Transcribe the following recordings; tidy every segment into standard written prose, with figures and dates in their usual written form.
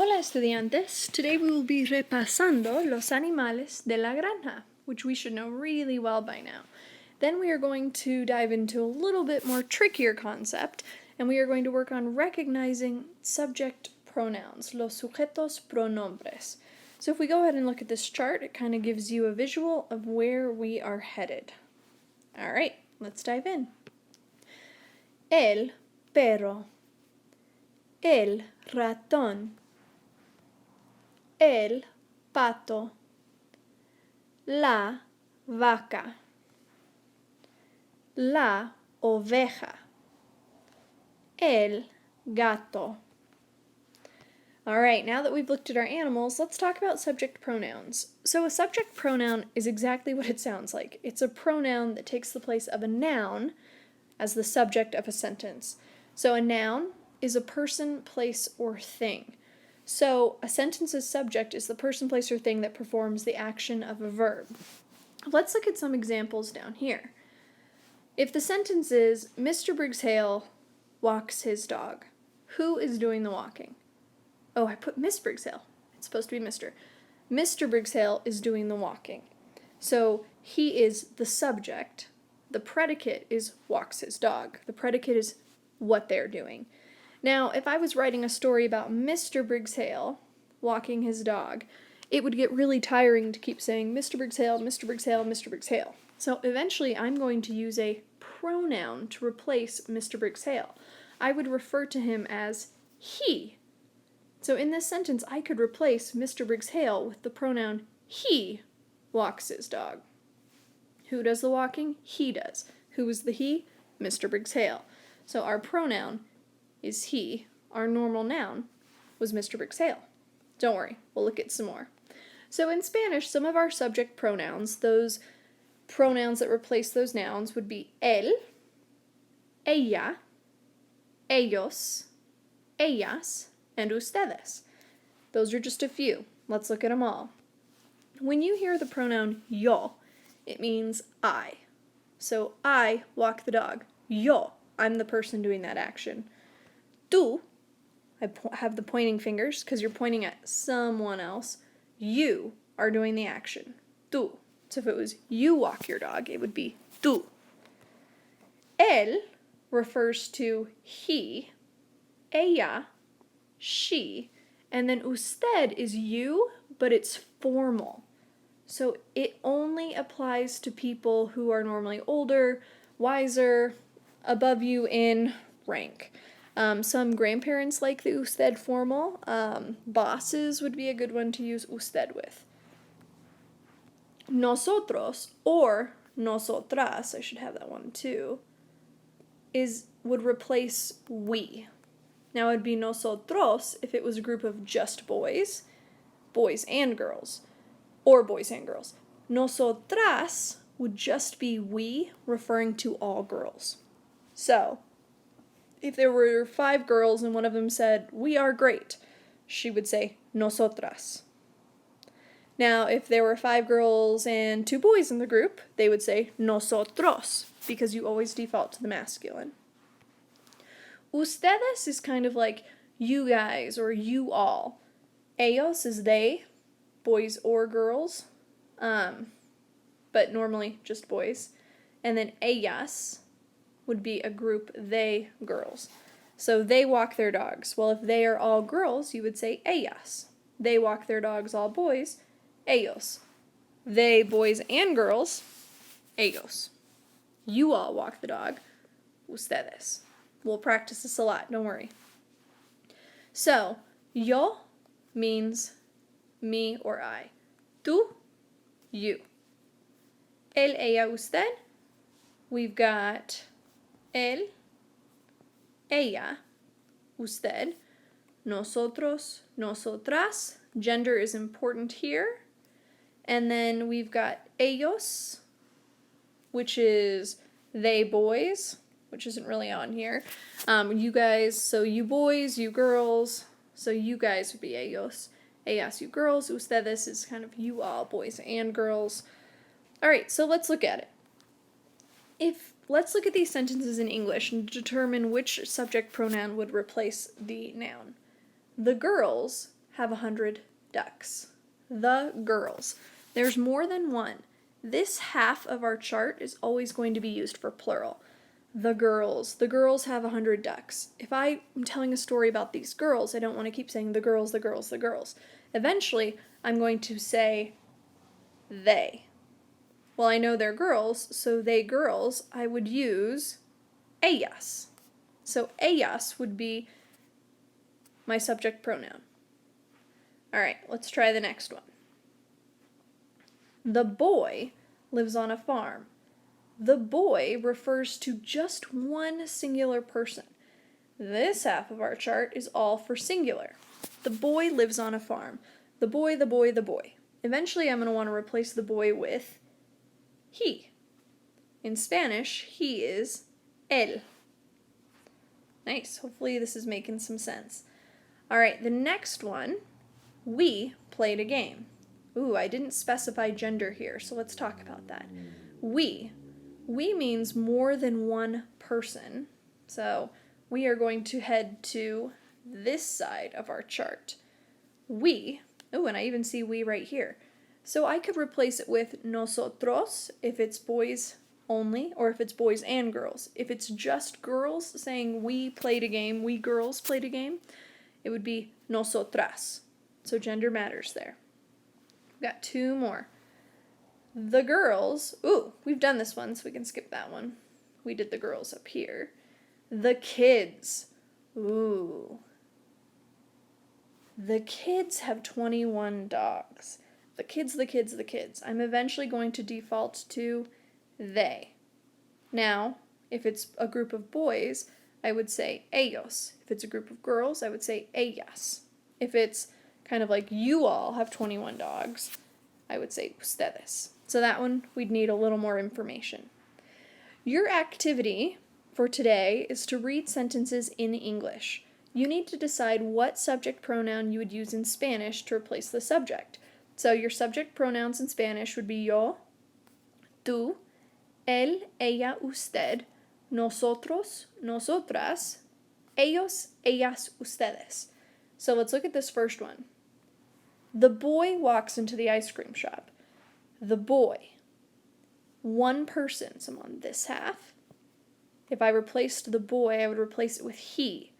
Hola estudiantes, today we will be repasando los animales de la granja, which we should know really well by now. Then we are going to dive into a little bit more trickier concept, and we are going to work on recognizing subject pronouns, los sujetos pronombres. So if we go ahead and look at this chart, it kind of gives you a visual of where we are headed. Alright, let's dive in. El perro, el ratón, el pato, la vaca, la oveja, el gato. Alright, now that we've looked at our animals, let's talk about subject pronouns. So a subject pronoun is exactly what it sounds like. It's a pronoun that takes the place of a noun as the subject of a sentence. So a noun is a person, place, or thing. So a sentence's subject is the person, place, or thing that performs the action of a verb. Let's look at some examples down here. If the sentence is, Mr. Briggs-Hale walks his dog, who is doing the walking? Oh, I put Miss Briggs-Hale. It's supposed to be Mr. Mr. Briggs-Hale is doing the walking. So he is the subject. The predicate is walks his dog. The predicate is what they're doing. Now, if I was writing a story about Mr. Briggs-Hale walking his dog, it would get really tiring to keep saying Mr. Briggs-Hale, Mr. Briggs-Hale, Mr. Briggs-Hale. So eventually I'm going to use a pronoun to replace Mr. Briggs-Hale. I would refer to him as he. So in this sentence, I could replace Mr. Briggs-Hale with the pronoun he walks his dog. Who does the walking? He does. Who is the he? Mr. Briggs-Hale. So our pronoun is he. Our normal noun was Mr. Briggs-Hale. Don't worry, we'll look at some more. So in Spanish, some of our subject pronouns, those pronouns that replace those nouns, would be él, ella, ellos, ellas, and ustedes. Those are just a few. Let's look at them all. When you hear the pronoun yo, it means I. So I walk the dog. Yo, I'm the person doing that action. Tú, I have the pointing fingers because you're pointing at someone else. You are doing the action. Tú. So if it was you walk your dog, it would be tú. Él refers to he, ella, she, and then usted is you, but it's formal. So it only applies to people who are normally older, wiser, above you in rank. Some grandparents like the usted formal. Bosses would be a good one to use usted with. Nosotros, or nosotras, I should have that one too, would replace we. Now it would be nosotros if it was a group of just boys and girls, or boys and girls. Nosotras would just be we, referring to all girls. So, if there were 5 girls and one of them said, we are great, she would say, nosotras. Now, if there were 5 girls and 2 boys in the group, they would say, nosotros, because you always default to the masculine. Ustedes is kind of like you guys or you all. Ellos is they, boys or girls, but normally just boys. And then ellas would be a group they, girls. So they walk their dogs. Well, if they are all girls, you would say ellas. They walk their dogs all boys, ellos. They, boys and girls, ellos. You all walk the dog, ustedes. We'll practice this a lot, don't worry. So, yo means me or I. Tú, you. El, ella, usted. We've got él, ella, usted, nosotros, nosotras. Gender is important here. And then we've got ellos, which is they boys, which isn't really on here. You guys, so you boys, you girls, so you guys would be ellos. Ellas, you girls. Ustedes is kind of you all, boys and girls. Alright, so let's look at it. Let's look at these sentences in English and determine which subject pronoun would replace the noun. The girls have 100 ducks. The girls. There's more than one. This half of our chart is always going to be used for plural. The girls. The girls have 100 ducks. If I am telling a story about these girls, I don't want to keep saying the girls, the girls, the girls. Eventually, I'm going to say they. Well, I know they're girls, so they girls, I would use ellas. So ellas would be my subject pronoun. All right, let's try the next one. The boy lives on a farm. The boy refers to just one singular person. This half of our chart is all for singular. The boy lives on a farm. The boy, the boy, the boy. Eventually, I'm going to want to replace the boy with he. In Spanish, he is él. Nice. Hopefully this is making some sense. All right, the next one, we played a game. Ooh, I didn't specify gender here, so let's talk about that. We means more than one person. So we are going to head to this side of our chart. We, oh, and I even see we right here. So I could replace it with nosotros if it's boys only, or if it's boys and girls. If it's just girls saying we played a game, we girls played a game, it would be nosotras. So gender matters there. We've got two more. The girls, ooh, we've done this one, so we can skip that one. We did the girls up here. The kids, ooh. The kids have 21 dogs. The kids, the kids, the kids. I'm eventually going to default to they. Now, if it's a group of boys, I would say ellos. If it's a group of girls, I would say ellas. If it's kind of like you all have 21 dogs, I would say ustedes. So that one, we'd need a little more information. Your activity for today is to read sentences in English. You need to decide what subject pronoun you would use in Spanish to replace the subject. So your subject pronouns in Spanish would be yo, tú, él, ella, usted, nosotros, nosotras, ellos, ellas, ustedes. So let's look at this first one. The boy walks into the ice cream shop. The boy. One person, so I'm on this half. If I replaced the boy, I would replace it with he.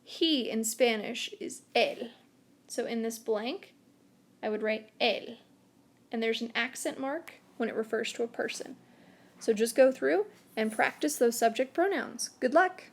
He in Spanish is él. So in this blank, I would write él. And there's an accent mark when it refers to a person. So just go through and practice those subject pronouns. Good luck!